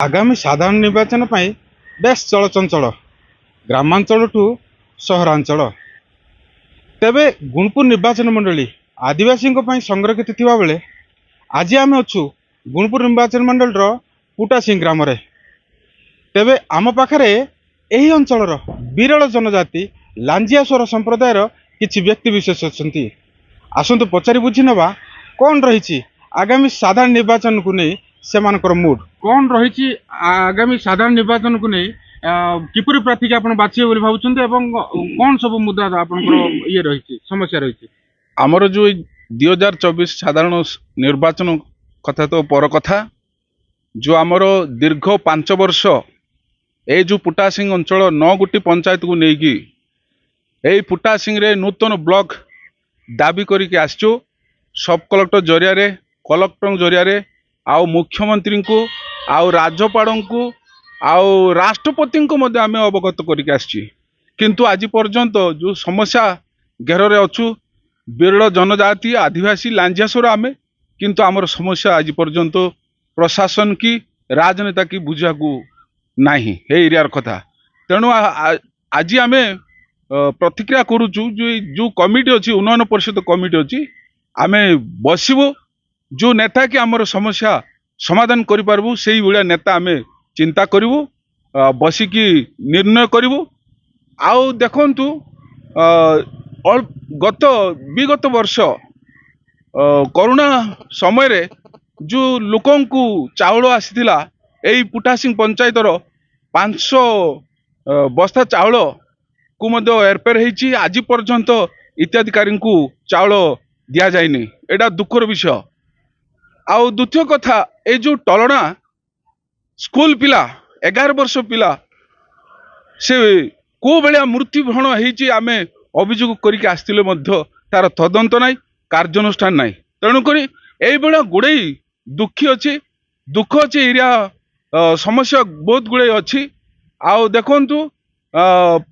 ଆଗାମୀ ସାଧାରଣ ନିର୍ବାଚନ ପାଇଁ ବେଶ ଚଳଚଞ୍ଚଳ ଗ୍ରାମାଞ୍ଚଳଠୁ ସହରାଞ୍ଚଳ। ତେବେ ଗୁଣପୁର ନିର୍ବାଚନ ମଣ୍ଡଳୀ ଆଦିବାସୀଙ୍କ ପାଇଁ ସଂରକ୍ଷିତ ଥିବା ବେଳେ ଆଜି ଆମେ ଅଛୁ ଗୁଣପୁର ନିର୍ବାଚନ ମଣ୍ଡଳୀର ପୁଟାସିଂ ଗ୍ରାମରେ। ତେବେ ଆମ ପାଖରେ ଏହି ଅଞ୍ଚଳର ବିରଳ ଜନଜାତି ଲାଞ୍ଜିଆସ୍ୱର ସମ୍ପ୍ରଦାୟର କିଛି ବ୍ୟକ୍ତି ବିଶେଷ ଅଛନ୍ତି। ଆସନ୍ତୁ ପଚାରି ବୁଝି ନେବା କ'ଣ ରହିଛି ଆଗାମୀ ସାଧାରଣ ନିର୍ବାଚନକୁ ନେଇ ସେମାନଙ୍କର ମୁଡ୍ କ'ଣ ରହିଛି। ଆଗାମୀ ସାଧାରଣ ନିର୍ବାଚନକୁ ନେଇ କିପରି ପ୍ରାର୍ଥୀକି ଆପଣ ବାଛିବେ ବୋଲି ଭାବୁଛନ୍ତି ଏବଂ କ'ଣ ସବୁ ମୁଦ୍ଦା ଆପଣଙ୍କର ଇଏ ରହିଛି ସମସ୍ୟା ରହିଛି। ଆମର ଯେଉଁ 2024 ସାଧାରଣ ନିର୍ବାଚନ କଥା ତ ପର କଥା, ଯେଉଁ ଆମର ଦୀର୍ଘ 5 ବର୍ଷ এই ଯେଉଁ ପୁଟାସିଂ ଅଞ୍ଚଳ 9ଗୋଟି ପଞ୍ଚାୟତକୁ ନେଇକି এই ପୁଟାସିଂରେ ନୂତନ ବ୍ଲକ ଦାବି କରିକି ଆସିଛୁ। ସବ୍ କଲେକ୍ଟର ଜରିଆରେ, କଲେକ୍ଟର ଜରିଆରେ, ଆଉ ମୁଖ୍ୟମନ୍ତ୍ରୀଙ୍କୁ, ଆଉ ରାଜ୍ୟପାଳଙ୍କୁ, ଆଉ ରାଷ୍ଟ୍ରପତିଙ୍କୁ ମଧ୍ୟ ଆମେ ଅବଗତ କରିକି ଆସିଛି। କିନ୍ତୁ ଆଜି ପର୍ଯ୍ୟନ୍ତ ଯେଉଁ ସମସ୍ୟା ଘେରରେ ଅଛୁ, ବିରଳ ଜନଜାତି ଆଦିବାସୀ ଲାଞ୍ଜିଆସ୍ୱର ଆମେ, କିନ୍ତୁ ଆମର ସମସ୍ୟା ଆଜି ପର୍ଯ୍ୟନ୍ତ ପ୍ରଶାସନ କି ରାଜନେତା କି ବୁଝିବାକୁ ନାହିଁ ଏ ଏରିଆର କଥା। ତେଣୁ ଆଜି ଆମେ ପ୍ରତିକ୍ରିୟା କରୁଛୁ ଯେଉଁ କମିଟି ଅଛି, ଉନ୍ନୟନ ପରିଷଦ କମିଟି ଅଛି, ଆମେ ବସିବୁ, ଯେଉଁ ନେତା କି ଆମର ସମସ୍ୟା ସମାଧାନ କରିପାରିବୁ ସେଇଭଳିଆ ନେତା ଆମେ ଚିନ୍ତା କରିବୁ, ବସିକି ନିର୍ଣ୍ଣୟ କରିବୁ। ଆଉ ଦେଖନ୍ତୁ, ବିଗତ ବର୍ଷ କରୋନା ସମୟରେ ଯେଉଁ ଲୋକଙ୍କୁ ଚାଉଳ ଆସିଥିଲା, ଏଇ ପୁଟାସିଂ ପଞ୍ଚାୟତର 500 ବସ୍ତା ଚାଉଳକୁ ମଧ୍ୟ ଏରପେର ହେଇଛି। ଆଜି ପର୍ଯ୍ୟନ୍ତ ହିତାଧିକାରୀଙ୍କୁ ଚାଉଳ ଦିଆଯାଇନି, ଏଇଟା ଦୁଃଖର ବିଷୟ। ଆଉ ଦ୍ୱିତୀୟ କଥା, ଏଇ ଯେଉଁ ଟଲଣା ସ୍କୁଲ ପିଲା 11 ବର୍ଷ ପିଲା ସେ କେଉଁ ଭଳିଆ ମୃତ୍ୟୁବରଣ ହେଇଛି ଆମେ ଅଭିଯୋଗ କରିକି ଆସିଥିଲେ ମଧ୍ୟ ତାର ତଦନ୍ତ ନାହିଁ, କାର୍ଯ୍ୟାନୁଷ୍ଠାନ ନାହିଁ। ତେଣୁକରି এইଭଳିଆ ଗୁଡ଼େଇ ଦୁଃଖ ଅଛି, ଏରିଆ ସମସ୍ୟା ବହୁତ ଗୁଡ଼ାଏ ଅଛି। ଆଉ ଦେଖନ୍ତୁ,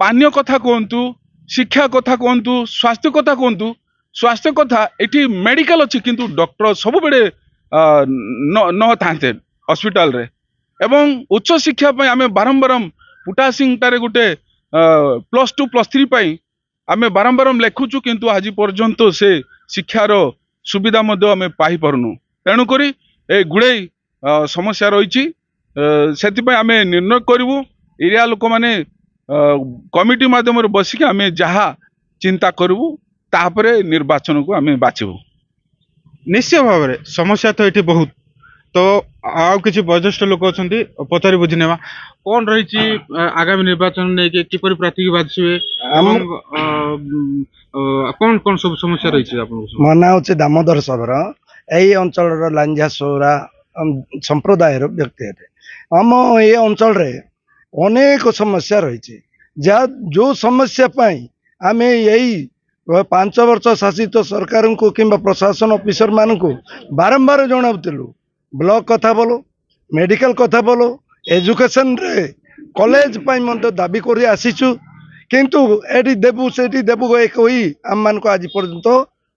ପାନୀୟ କଥା କୁହନ୍ତୁ, ଶିକ୍ଷା କଥା କୁହନ୍ତୁ, ସ୍ୱାସ୍ଥ୍ୟ କଥା କୁହନ୍ତୁ। ସ୍ୱାସ୍ଥ୍ୟ କଥା, ଏଠି ମେଡିକାଲ ଅଛି କିନ୍ତୁ ଡକ୍ଟର ସବୁବେଳେ ନଥାନ୍ତେ ହସ୍ପିଟାଲରେ। ଏବଂ ଉଚ୍ଚ ଶିକ୍ଷା ପାଇଁ ଆମେ ବାରମ୍ବାର ପୁଟାସିଂଟାରେ ଗୋଟେ +2 +3 ପାଇଁ ଆମେ ବାରମ୍ବାର ଲେଖୁଛୁ, କିନ୍ତୁ ଆଜି ପର୍ଯ୍ୟନ୍ତ ସେ ଶିକ୍ଷାର ସୁବିଧା ମଧ୍ୟ ଆମେ ପାଇପାରୁନୁ। ତେଣୁକରି ଏ ଗୁଡ଼େଇ ସମସ୍ୟା ରହିଛି, ସେଥିପାଇଁ ଆମେ ନିର୍ଣ୍ଣୟ କରିବୁ। ଏରିଆ ଲୋକମାନେ କମିଟି ମାଧ୍ୟମରେ ବସିକି ଆମେ ଯାହା ଚିନ୍ତା କରିବୁ, ତାପରେ ନିର୍ବାଚନକୁ ଆମେ ବାଛିବୁ। ନିଶ୍ଚୟ ଭାବରେ ସମସ୍ୟା ତ ଏଠି ବହୁତ। ତ ଆଉ କିଛି ବୟୋଜ୍ୟେଷ୍ଠ ଲୋକ ଅଛନ୍ତି, ପଚାରି ବୁଝି ନେବା କ'ଣ ରହିଛି ଆଗାମୀ ନିର୍ବାଚନ ନେଇକି କିପରି ପ୍ରାର୍ଥୀକି ବାଛିବେ ଏବଂ କ'ଣ କ'ଣ ସବୁ ସମସ୍ୟା ରହିଛି ଆପଣଙ୍କ। ମୋ ନାଁ ହେଉଛି ଦାମୋଦର ଶବର। ଏହି ଅଞ୍ଚଳର ଲାଞ୍ଜିଆସ୍ୱର ସମ୍ପ୍ରଦାୟର ବ୍ୟକ୍ତି ଅଟେ। ଆମ ଏ ଅଞ୍ଚଳରେ ଅନେକ ସମସ୍ୟା ରହିଛି, ଯେଉଁ ସମସ୍ୟା ପାଇଁ ଆମେ ଏଇ 5 ବର୍ଷ ଶାସିତ ସରକାରଙ୍କୁ କିମ୍ବା ପ୍ରଶାସନ ଅଫିସରମାନଙ୍କୁ ବାରମ୍ବାର ଜଣାଉଥିଲୁ। ବ୍ଲକ କଥା ବୋଲ, ମେଡିକାଲ କଥା ବୋଲ, ଏଜୁକେସନରେ କଲେଜ ପାଇଁ ମଧ୍ୟ ଦାବି କରି ଆସିଛୁ, କିନ୍ତୁ ଏଠି ଦେବୁ ସେଠି ଦେବୁ କହି ଆମମାନଙ୍କୁ ଆଜି ପର୍ଯ୍ୟନ୍ତ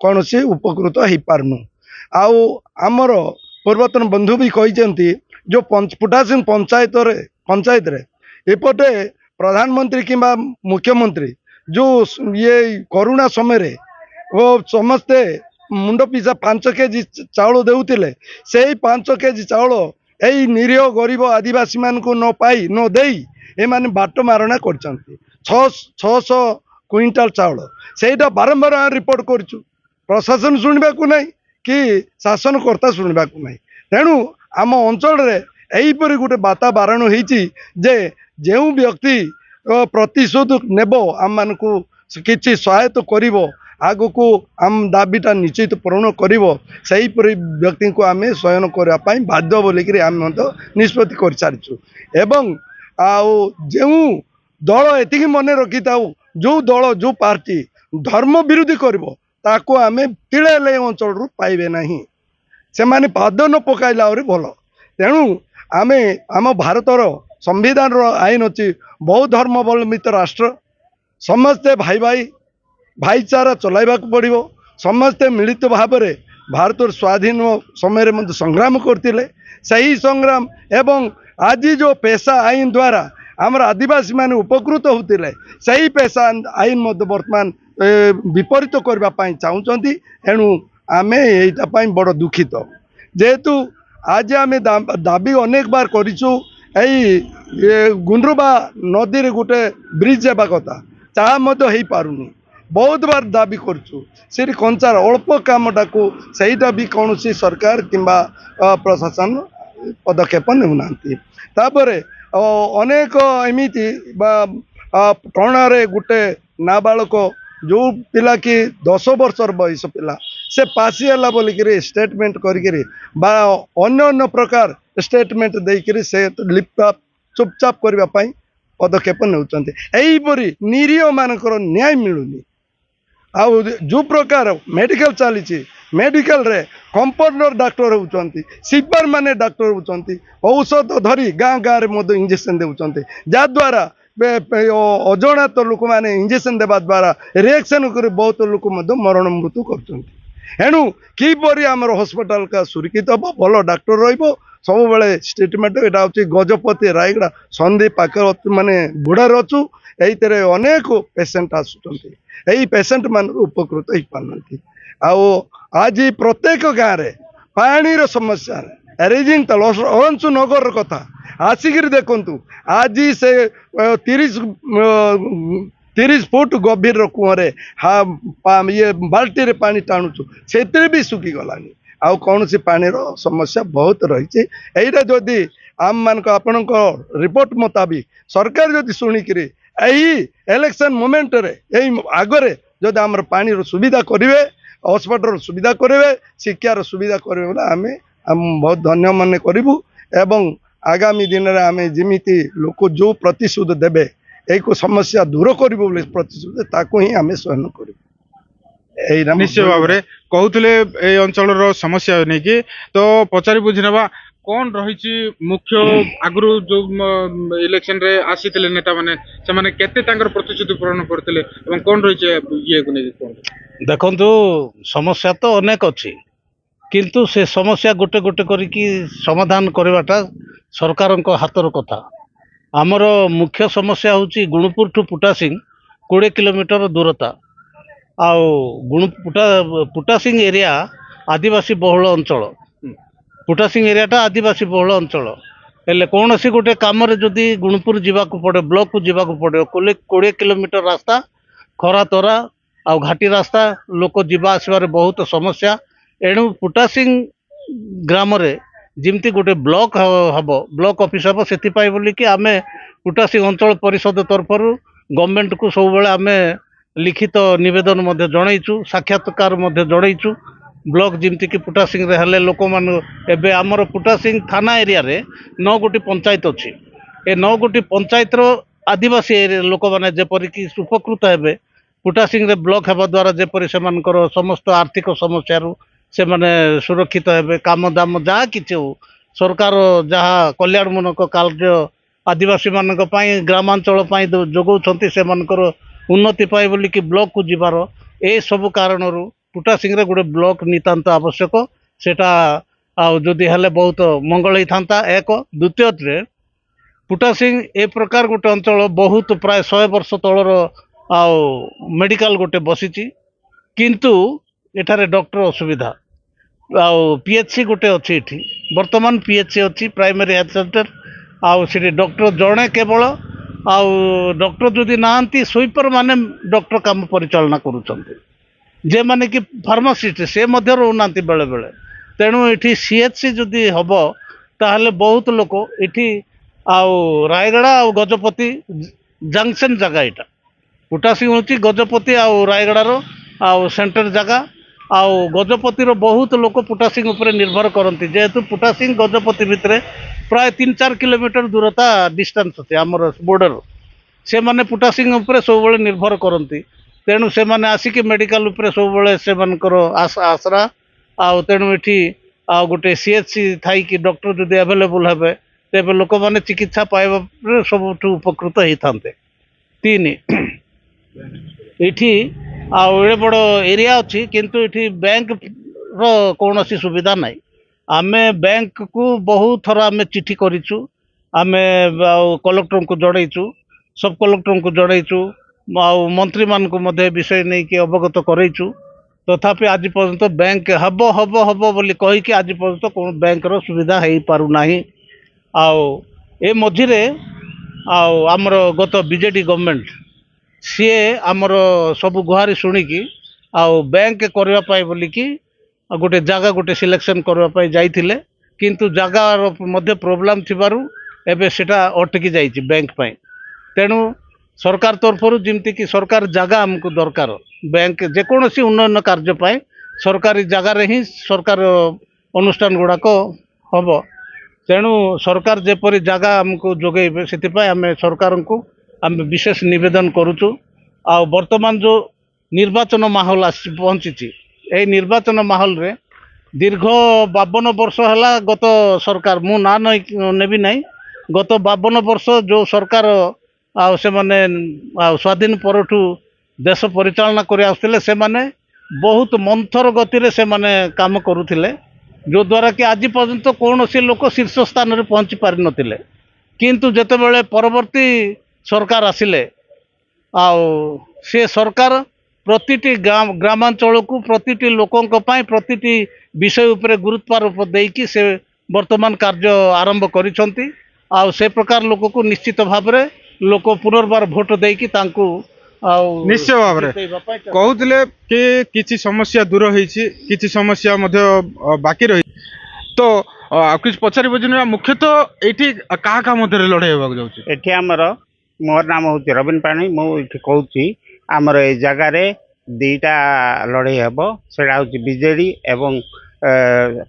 କୌଣସି ଉପକୃତ ହେଇପାରୁନୁ। ଆଉ ଆମର ପୂର୍ବତନ ବନ୍ଧୁ ବି କହିଛନ୍ତି, ଯେଉଁ ପୁଟାସିଂ ପଞ୍ଚାୟତରେ ଏପଟେ ପ୍ରଧାନମନ୍ତ୍ରୀ କିମ୍ବା ମୁଖ୍ୟମନ୍ତ୍ରୀ ଯେଉଁ କରୋନା ସମୟରେ ସମସ୍ତେ ମୁଣ୍ଡ ପିଛା 5 କେଜି ଚାଉଳ ଦେଉଥିଲେ, ସେଇ 5 କେଜି ଚାଉଳ ଏଇ ନିରୀହ ଗରିବ ଆଦିବାସୀମାନଙ୍କୁ ନ ଦେଇ ଏମାନେ ବାଟ ମାରଣା କରିଛନ୍ତି। 600 କୁଇଣ୍ଟାଲ ଚାଉଳ, ସେଇଟା ବାରମ୍ବାର ରିପୋର୍ଟ କରୁଛୁ। ପ୍ରଶାସନ ଶୁଣିବାକୁ ନାହିଁ କି ଶାସନକର୍ତ୍ତା ଶୁଣିବାକୁ ନାହିଁ। ତେଣୁ ଆମ ଅଞ୍ଚଳରେ ଏହିପରି ଗୋଟେ ବାତାବରଣ ହେଇଛି ଯେ ଯେଉଁ ବ୍ୟକ୍ତି ପ୍ରତିଶୋଧ ନେବ, ଆମମାନଙ୍କୁ କିଛି ସହାୟତା କରିବ, ଆଗକୁ ଆମ ଦାବିଟା ନିଶ୍ଚିତ ପୂରଣ କରିବ, ସେହିପରି ବ୍ୟକ୍ତିଙ୍କୁ ଆମେ ଚୟନ କରିବା ପାଇଁ ବାଧ୍ୟ ବୋଲିକିରି ଆମେ ମଧ୍ୟ ନିଷ୍ପତ୍ତି କରିସାରିଛୁ। ଏବଂ ଆଉ ଯେଉଁ ଦଳ ଏତିକି ମନେ ରଖିଥାଉ, ଯେଉଁ ଦଳ ଯେଉଁ ପାର୍ଟି ଧର୍ମ ବିରୋଧୀ କରିବ ତାକୁ ଆମେ ତିଳେ ହେଲେ ଏ ଅଞ୍ଚଳରୁ ପାଇବେ ନାହିଁ। ସେମାନେ ପାଦ ନ ପକାଇଲେ ଆହୁରି ଭଲ। ତେଣୁ ଆମେ ଆମ ଭାରତର ସମ୍ବିଧାନର ଆଇନ ଅଛି, ବହୁ ଧର୍ମାବଲମ୍ବିତ ରାଷ୍ଟ୍ର, ସମସ୍ତେ ଭାଇଚାରା ଚଲାଇବାକୁ ପଡ଼ିବ। ସମସ୍ତେ ମିଳିତ ଭାବରେ ଭାରତର ସ୍ୱାଧୀନ ସମୟରେ ମଧ୍ୟ ସଂଗ୍ରାମ କରିଥିଲେ। ସେହି ସଂଗ୍ରାମ ଏବଂ आज जो पेशा आईन द्वारा आमर आदिवासी माने उपकृत होते सही पेशा आईन वर्तमान विपरीत करने चाहते एणु आम यहाँ बड़ दुखित जेहेतु आज आम दाबी अनेक बार करूँ गुंड्रुबा नदी रे गोटे ब्रिज हेबा कथा ताहा हो पारुनी बहुत बार दाबी करूँ से कंचार अल्प कामटा को सहीटा भी कौन सरकार किंबा प्रशासन पदक्षेप नेउना तापरे अनेक एमिति टणारे गोटे नाबालक जो पिला कि 10 वर्षर बयस पिला से पासीला बोलिक स्टेटमेंट करी बा अन्य प्रकार स्टेटमेंट देकर से लिपटाप चुपचाप करने पदक्षेप नेपरी निरीह मानकर न्याय मिलूनी आउ जो प्रकार मेडिकल चली मेडिकल रे कंपाउंडर डॉक्टर होती सीपर माने डॉक्टर होती औषध धरी गाँ गाँव में इंजेक्शन देउछन्ते जद्वारा अजनात लोक मैंने इंजेक्शन देवा द्वारा रिएक्शन कर बहुत लोक मरण मृत्यु करेणु किपरि आमर हस्पिटाल का सुरक्षित हम भल डाक्टर सब बेले स्टेटमेंट यहाँ हूँ गजपति रायगड़ा सन्धि पाखे माने बुढ़ार अच्छु ये अनेक पेसेंट आसुँच यही पेसेंट मान उपकृत हो पारना आज प्रत्येक गाँव में पानी समस्या रेजिंग अरंसु नगर कथा आसिक देखु आज से 30 फुट गभीर कुआरे ये बाल्टी पानी टाणुचु से भी सुखी गलानी आउ कौन सी पानी समस्या बहुत रही है जदि आम मान आपण रिपोर्ट मुताबिक सरकार जदि शुणिक इलेक्शन मोमेंट रे आगरे जदि आम पानी सुविधा करेंगे हस्पिटाल सुविधा करेंगे शिक्षार सुविधा करेंगे बोले आम बहुत धन्य मन करूँ एवं आगामी दिन में आम जमी लोक जो प्रतिशोध देवे एक समस्या दूर करूँ प्रतिशोध ताकू ही आम सहन करूँ निश्चय भाव में कहते ये अंचल समस्या नहीं कि तो पचारि बुझीनवा कौन रही मुख्य आगु जो इलेक्शन रे आसी नेता माने से माने केते तांकर प्रतिश्रुति पूरण करते कौन रही ये को नहीं देखंतु समस्या तो अनेक अच्छी किंतु से समस्या गोटे गोटे करिकी समाधान करवाटा सरकार हाथर कथा आमर मुख्य समस्या होची गुणपुर ठू पुटासिंग 20 किलोमीटर दूरता आउ पुटासिंग एरिया आदिवासी बहुल अंचल पुटासिंग एरियाटा आदिवासी बहुल अंचल हेले कौन सी गोटे कम जदि गुणपुर जावाक पड़े ब्लॉक को जावाक पड़े 20 किलोमीटर रास्ता खरा तरा आ घाटी रास्ता लोक जीवा आसबार बहुत समस्या एणु पुटासिंग ग्राम रे जिमती गोटे ब्लॉक हम ब्लॉक ऑफिस हम से बोलिकी आम पुटासिंग अंचल परिषद तरफ गवर्नमेंट को सब बेले आम लिखित निवेदन जनईचु साक्षात्कार जनईचु ब्लॉक जमती कि पुटासिंग रे हेले लोक मान एबे आमर पुटासिंग थाना एरिया रे 9 गोटी पंचायत अच्छी ए 9 गोटी पंचायत रो आदिवासी लोक मैंने जेपरिक उपकृत हेबे पुटासिंग रे ब्लॉक हेबा द्वारा जेपरि सेमानकर समस्त आर्थिक समस्या से माने सुरक्षित हेबे काम दाम जहाँ किछि हो सरकार जहाँ कल्याणमूलक कार्य आदिवासी मानक पई ग्रामांचल पई जोगौछंती सेमानकर उन्नति पाए बोली कि ब्लॉक को जीवार ए सब कारणरू पुटासिंग रे गोटे ब्लॉक नितांत आवश्यक सेटा जदि हेले बहुत मंगल होता एक द्वितीय पुटासिंग ए प्रकार गोटे अंचल बहुत प्राय 100 वर्ष तलर मेडिकल गोटे बसी किंतु एठारे डॉक्टर असुविधा पीएचसी गोटे अच्छी एठी वर्तमान पीएचसी अच्छी प्राइमरी हेल्थ सेंटर आउे डॉक्टर जड़े केवल डॉक्टर जदि नांती स्वीपर माने डॉक्टर काम परिचालना करुचंती जे माने कि फार्मासिस्ट से मध्य रोना बेले बेले तेणु ये सीएचसी जदि हम ताहले बहुत लोक ये रायगड़ा आ गजपति जंक्शन जगह यहाँ पुटासिंग हूँ गजपति आ रायगड़ार सेंटर जगह गजपतिर बहुत लोक पुटासिंग उपर निर्भर करती जेहेतु पुटासिंग गजपति भितर प्राय 3-4 किलोमीटर दूरता डिस्टेंस अच्छे आमर बॉर्डर से माने पुटासिंग उपर सब निर्भर करती तेणु से माने आसिक मेडिकल उपर सब से आसरा तेणु ये गोटे सीएचसी थी कि डॉक्टर जदि अवेलेबल हे तेज लोक मैंने चिकित्सा पाइबा सब उपकृत होता 3 ये आड़े बड़ एरिया अच्छी किंतु ये बैंक रो कौन सुविधा नहीं आमे बैंक को बहुत थर आमे चिठी करिछु आमे कलेक्टर को जड़ेचु सब कलेक्टर को जड़ेचु मंत्री मान को मध्य विषय नहीं कि अवगत करैचु तथापि आज पर्यंत बैंक हब हब हब बोली कहीकि आज पर्यंत कौन बैंक रो सुविधा हो पारु नाही ए मझिरे आमर गत बीजेडी गवर्नमेंट सी आमर सब गुहारी शुणिकी बैंक करने बोलिकी गोटे जगह गोटे सिलेक्शन करने जाइथिले किंतु जगार मध्य प्रोब्लेम थिबारु एबे सेटा अटकी जाइछि बैंक पाई तेणु सरकार तरफरु जिमती कि सरकार जगह हमको दरकार बैंक जेकोसी उन्नयन कार्य पाए सरकारी जगार ही सरकार अनुष्ठान गुड़ाक हम तेणु सरकार जेपरी जगह हमको जोगेबे से आम सरकार को आम विशेष निवेदन करुचु आ वर्तमान जो निर्वाचन माहौल पहुंची ए निर्वाचन माहौल रे दीर्घ 52 वर्ष है गत सरकार मु ना नेबी नहीं गत 52 वर्ष जो सरकार से माने स्वाधीन परठू देश परिचालना कर से माने बहुत मंथर गति रे से माने काम करुथिले जो द्वारा कि आज पर्यंत कौन सी लोक शीर्ष स्थान रे पहुंची पारि नथिले किंतु जेतेबेले परवर्ती सरकार आसिले से सरकार प्रतिटी ग्रामांचल को प्रतिटी लोकों पाई प्रतिटी विषय उपरे गुरुत्वारोप देकी से वर्तमान कार्य आरंभ करिसंती से प्रकार लोक को निश्चित भाव में लोक पुनर्बार भोट देकी तांको निश्चय भाव में कहते कि किसी समस्या दूर होती किसी समस्या बाकी रही तो किसी पचारि बुझे मुख्यतः ये क्या मध्य लड़ाई होगा एठी आमर मोर नाम हूँ रवीन पाणी मुझे कहूँ आमर ए जगार दीटा लड़ाई हम से बीजेडी एवं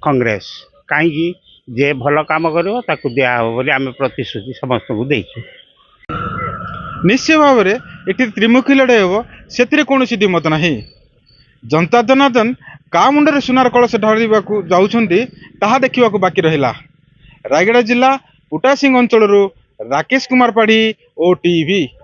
कांग्रेस कहीं जे भल काम कर दिहब बोली आम प्रतिश्रुति समस्त को देचु निश्चय भाव में ये त्रिमुखी लड़ाई हम से कौन द्विमत ना जनता जनार्दन का मुंडे सुनार कलश ढाड़ा जाऊँगी देखा बाकी रहा रायगड़ा जिला पुटासिंग अंचल राकेश कुमार पाढ़ी OTV।